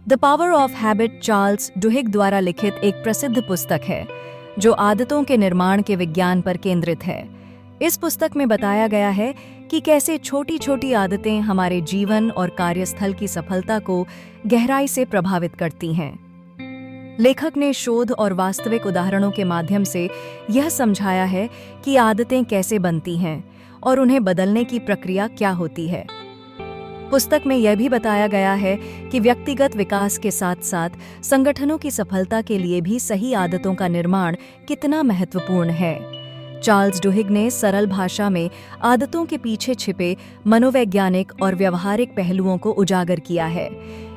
The power of habit Charles Duhigg द्वारा लिखित एक प्रसिद्ध पुस्तक है जो आदतों के निर्माण के विज्ञान पर केंद्रित है। इस पुस्तक में बताया गया है कि कैसे छोटी छोटी आदतें हमारे जीवन और कार्यस्थल की सफलता को गहराई से प्रभावित करती हैं। लेखक ने शोध और वास्तविक उदाहरणों के माध्यम से यह समझाया है कि आदतें कैसे बनती हैं और उन्हें बदलने की प्रक्रिया क्या होती है। पुस्तक में यह भी बताया गया है कि व्यक्तिगत विकास के साथ साथ संगठनों की सफलता के लिए भी सही आदतों का निर्माण कितना महत्वपूर्ण है। चार्ल्स डुहिग ने सरल भाषा में आदतों के पीछे छिपे मनोवैज्ञानिक और व्यवहारिक पहलुओं को उजागर किया है।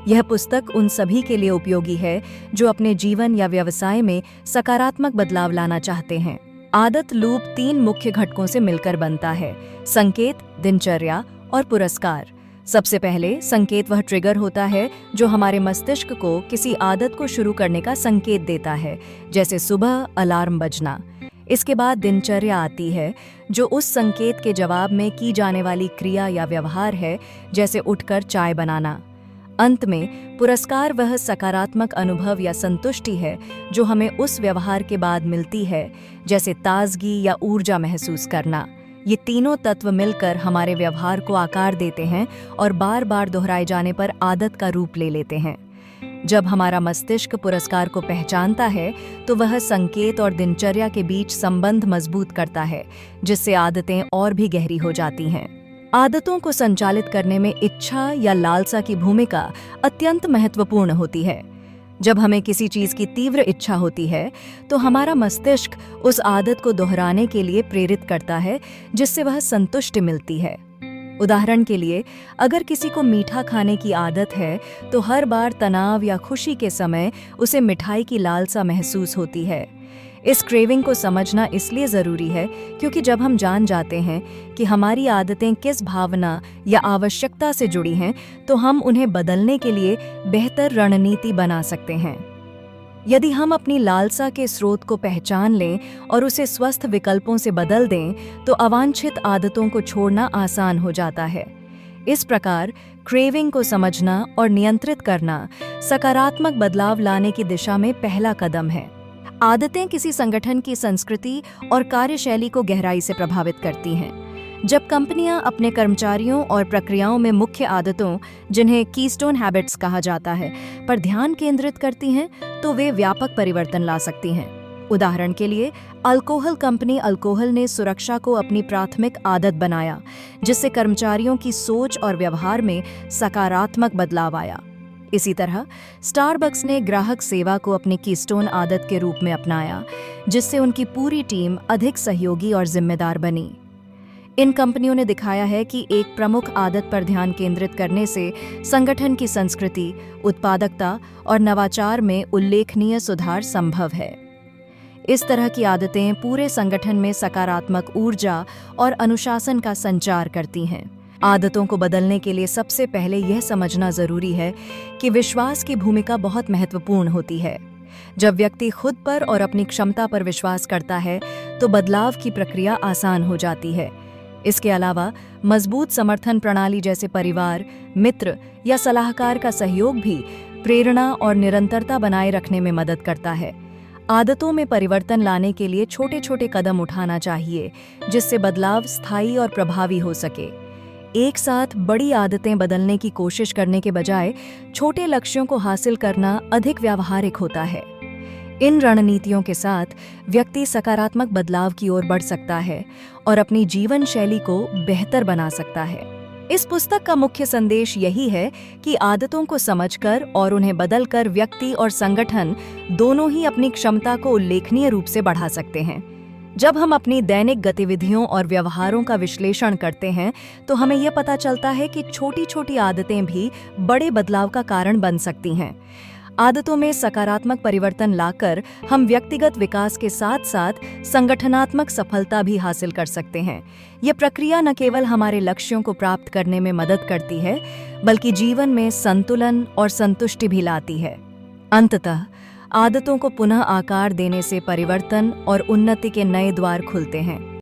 यह पुस्तक उन सभी के लिए उपयोगी है जो अपने जीवन या व्यवसाय में सकारात्मक बदलाव लाना चाहते हैं। आदत लूप 3 मुख्य घटकों से मिलकर बनता है: संकेत, दिनचर्या और पुरस्कार। सबसे पहले संकेत वह ट्रिगर होता है जो हमारे मस्तिष्क को किसी आदत को शुरू करने का संकेत देता है, जैसे सुबह अलार्म बजना। इसके बाद दिनचर्या आती है जो उस संकेत के जवाब में की जाने वाली क्रिया या व्यवहार है, जैसे उठकर चाय बनाना। अंत में पुरस्कार वह सकारात्मक अनुभव या संतुष्टि है जो हमें उस व्यवहार के बाद मिलती है, जैसे ताजगी या ऊर्जा महसूस करना। ये तीनों तत्व मिलकर हमारे व्यवहार को आकार देते हैं और बार बार दोहराए जाने पर आदत का रूप ले लेते हैं। जब हमारा मस्तिष्क पुरस्कार को पहचानता है तो वह संकेत और दिनचर्या के बीच संबंध मजबूत करता है, जिससे आदतें और भी गहरी हो जाती हैं। आदतों को संचालित करने में इच्छा या लालसा की भूमिका अत्यंत महत्वपूर्ण होती है। जब हमें किसी चीज की तीव्र इच्छा होती है तो हमारा मस्तिष्क उस आदत को दोहराने के लिए प्रेरित करता है, जिससे वह संतुष्टि मिलती है। उदाहरण के लिए, अगर किसी को मीठा खाने की आदत है तो हर बार तनाव या खुशी के समय उसे मिठाई की लालसा महसूस होती है। इस क्रेविंग को समझना इसलिए ज़रूरी है क्योंकि जब हम जान जाते हैं कि हमारी आदतें किस भावना या आवश्यकता से जुड़ी हैं, तो हम उन्हें बदलने के लिए बेहतर रणनीति बना सकते हैं। यदि हम अपनी लालसा के स्रोत को पहचान लें और उसे स्वस्थ विकल्पों से बदल दें, तो अवांछित आदतों को छोड़ना आसान हो जाता है। इस प्रकार क्रेविंग को समझना और नियंत्रित करना सकारात्मक बदलाव लाने की दिशा में पहला कदम है। आदतें किसी संगठन की संस्कृति और कार्यशैली को गहराई से प्रभावित करती हैं। जब कंपनियां अपने कर्मचारियों और प्रक्रियाओं में मुख्य आदतों, जिन्हें कीस्टोन हैबिट्स कहा जाता है, पर ध्यान केंद्रित करती हैं, तो वे व्यापक परिवर्तन ला सकती हैं। उदाहरण के लिए, अल्कोहल कंपनी अल्कोहल ने सुरक्षा को अपनी प्राथमिक आदत बनाया, जिससे कर्मचारियों की सोच और व्यवहार में सकारात्मक बदलाव आया। इसी तरह स्टारबक्स ने ग्राहक सेवा को अपनी कीस्टोन आदत के रूप में अपनाया, जिससे उनकी पूरी टीम अधिक सहयोगी और जिम्मेदार बनी। इन कंपनियों ने दिखाया है कि एक प्रमुख आदत पर ध्यान केंद्रित करने से संगठन की संस्कृति, उत्पादकता और नवाचार में उल्लेखनीय सुधार संभव है। इस तरह की आदतें पूरे संगठन में सकारात्मक ऊर्जा और अनुशासन का संचार करती हैं। आदतों को बदलने के लिए सबसे पहले यह समझना जरूरी है कि विश्वास की भूमिका बहुत महत्वपूर्ण होती है। जब व्यक्ति खुद पर और अपनी क्षमता पर विश्वास करता है तो बदलाव की प्रक्रिया आसान हो जाती है। इसके अलावा मजबूत समर्थन प्रणाली जैसे परिवार, मित्र या सलाहकार का सहयोग भी प्रेरणा और निरंतरता बनाए रखने में मदद करता है। आदतों में परिवर्तन लाने के लिए छोटे छोटे कदम उठाना चाहिए, जिससे बदलाव स्थायी और प्रभावी हो सके। एक साथ बड़ी आदतें बदलने की कोशिश करने के बजाय छोटे लक्ष्यों को हासिल करना अधिक व्यावहारिक होता है। इन रणनीतियों के साथ व्यक्ति सकारात्मक बदलाव की ओर बढ़ सकता है और अपनी जीवन शैली को बेहतर बना सकता है। इस पुस्तक का मुख्य संदेश यही है कि आदतों को समझकर और उन्हें बदलकर व्यक्ति और संगठन दोनों ही अपनी क्षमता को उल्लेखनीय रूप से बढ़ा सकते हैं। जब हम अपनी दैनिक गतिविधियों और व्यवहारों का विश्लेषण करते हैं तो हमें यह पता चलता है कि छोटी छोटी आदतें भी बड़े बदलाव का कारण बन सकती हैं। आदतों में सकारात्मक परिवर्तन लाकर हम व्यक्तिगत विकास के साथ साथ संगठनात्मक सफलता भी हासिल कर सकते हैं। यह प्रक्रिया न केवल हमारे लक्ष्यों को प्राप्त करने में मदद करती है, बल्कि जीवन में संतुलन और संतुष्टि भी लाती है। अंततः आदतों को पुनः आकार देने से परिवर्तन और उन्नति के नए द्वार खुलते हैं।